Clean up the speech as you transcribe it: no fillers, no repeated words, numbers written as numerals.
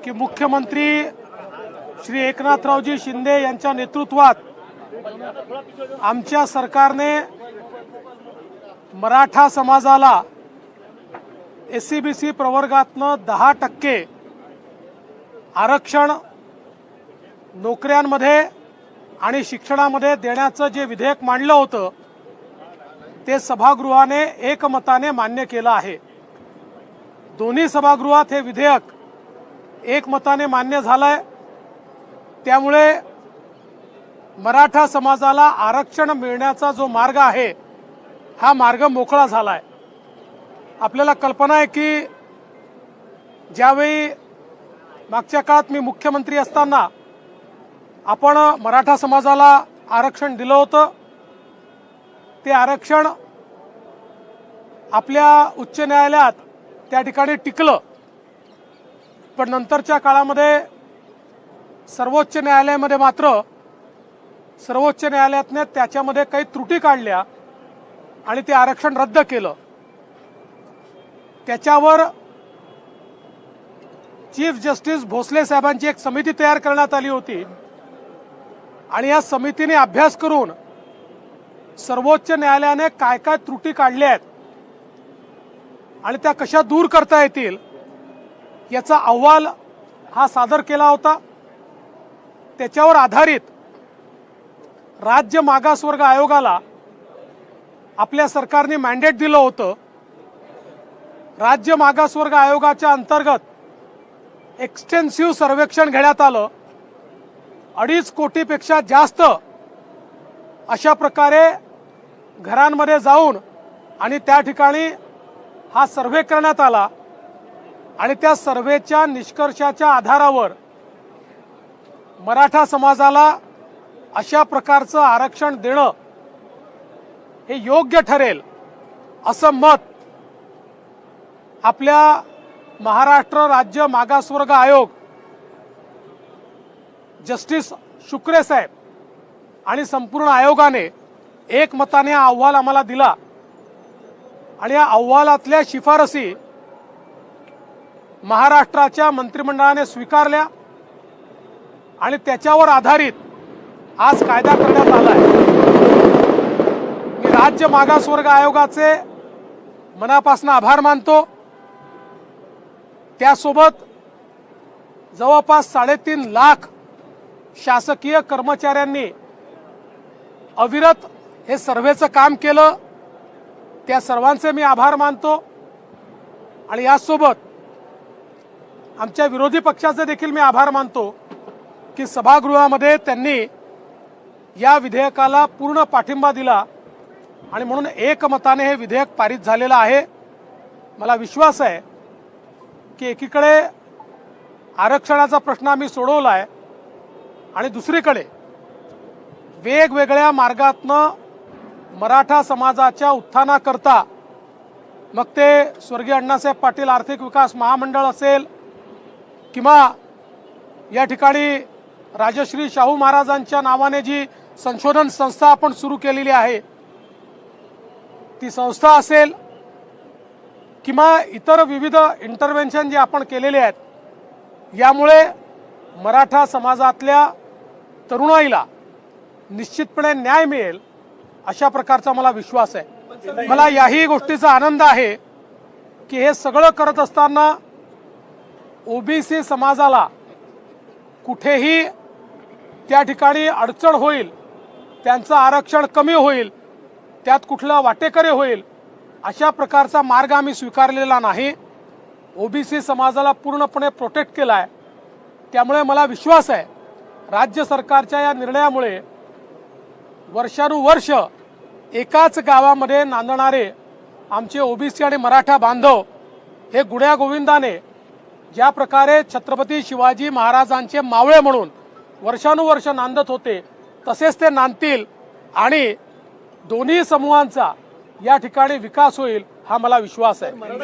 की मुख्यमंत्री श्री एकनाथरावजी शिंदे यांच्या नेतृत्वात आमच्या सरकारने मराठा समाजाला एससीबीसी प्रवर्गातनं 10% आरक्षण नोकऱ्यांमध्ये आणि शिक्षणामध्ये देण्याचं जे विधेयक मांडलं होतं ते सभागृहाने एकमताने मान्य केलं आहे। दोन्ही सभागृहात हे विधेयक एकमताने मान्य झालंय। त्यामुळे मराठा समाजाला आरक्षण मिळण्याचा जो मार्ग आहे हा मार्ग मोकळा झालाय। आपल्याला कल्पना आहे की ज्यावेळी मागच्या काळात मी मुख्यमंत्री असताना आपण मराठा समाजाला आरक्षण दिलं होतं, ते आरक्षण आपल्या उच्च न्यायालयात त्या ठिकाणी टिकलं, पण नंतरच्या काळामध्ये सर्वोच्च न्यायालयामध्ये मात्र सर्वोच्च न्यायालयाने त्याच्यामध्ये काही त्रुटी काढल्या आणि ते आरक्षण रद्द केलं। त्याच्यावर चीफ जस्टिस भोसले साहेबांची एक समिती तयार करण्यात आली होती आणि या समितीने अभ्यास करून सर्वोच्च न्यायालयाने काय काय त्रुटी काढल्या आहेत आणि त्या कशा दूर करता येतील याचा अहवाल हा सादर केला होता। त्याच्यावर आधारित राज्य मागासवर्ग आयोगाला आपल्या सरकारने मॅन्डेट दिलं होतं। राज्य मागासवर्ग आयोगाच्या अंतर्गत एक्सटेन्सिव्ह सर्वेक्षण घेण्यात आलं। 2.5 कोटीपेक्षा जास्त अशा प्रकारे घरांमध्ये जाऊन आणि त्या ठिकाणी हा सर्वे करण्यात आला आणि त्या सर्वेच्या निष्कर्षाच्या आधारावर मराठा समाजाला अशा प्रकारचं आरक्षण देणं हे योग्य ठरेल असं मत आपल्या महाराष्ट्र राज्य मागासवर्ग आयोग जस्टिस शुक्रे साहेब आणि संपूर्ण आयोगाने एकमताने हा अहवाल आम्हाला दिला आणि या अहवालातल्या शिफारसी महाराष्ट्राच्या मंत्रिमंडळाने स्वीकारल्या आणि त्याच्यावर आधारित आज कायदा करण्यात आलाय। मी राज्य मागासवर्ग आयोगाचे मनापासून आभार मानतो। त्यासोबत जवळपास 3.5 लाख शासकीय कर्मचाऱ्यांनी अविरत हे सर्वेचं काम केलं, त्या सर्वांचे मी आभार मानतो। आणि यासोबत आमच्या विरोधी पक्षाचे देखील मी आभार मानतो की सभागृहामध्ये त्यांनी या विधेयकाला पूर्ण पाठिंबा दिला आणि म्हणून एकमताने हे विधेयक पारित झालेलं आहे। मला विश्वास आहे की एकीकडे आरक्षणाचा प्रश्न आम्ही सोडवलाय आणि दुसरीकडे वेगवेगळ्या मार्गातनं मराठा समाजाच्या उत्थानाकरता मग ते स्वर्गीय अण्णासाहेब पाटील आर्थिक विकास महामंडळ असेल किंवा या ठिकाणी राजश्री शाहू महाराजांच्या नावाने जी संशोधन संस्था आपण सुरू केलेली आहे ती संस्था असेल किंवा इतर विविध इंटरव्हेन्शन जे आपण केलेले आहेत, यामुळे मराठा समाजातल्या तरुणाईला निश्चितपणे न्याय मिळेल अशा प्रकारचा मला विश्वास आहे। मला याही गोष्टीचा आनंद आहे की हे सगळं करत असताना ओबीसी समाजाला कुठेही त्या ठिकाणी अडचण होईल, त्यांचं आरक्षण कमी होईल, त्यात कुठला वाटेकरी होईल अशा प्रकारचा मार्ग आम्ही स्वीकारलेला नाही। ओबीसी समाजाला पूर्णपणे प्रोटेक्ट केलाय। त्यामुळे मला विश्वास आहे राज्य सरकारच्या या निर्णयामुळे वर्षानुवर्ष एकाच गावामध्ये नांदणारे आमचे ओबीसी आणि मराठा बांधव हे गुण्या गोविंदाने ज्या प्रकारे छत्रपती शिवाजी महाराजांचे मावळे म्हणून वर्षानुवर्ष नांदत होते तसेच ते नांदतील आणि दोन्ही समूहांचा या ठिकाणी विकास होईल हा मला विश्वास आहे।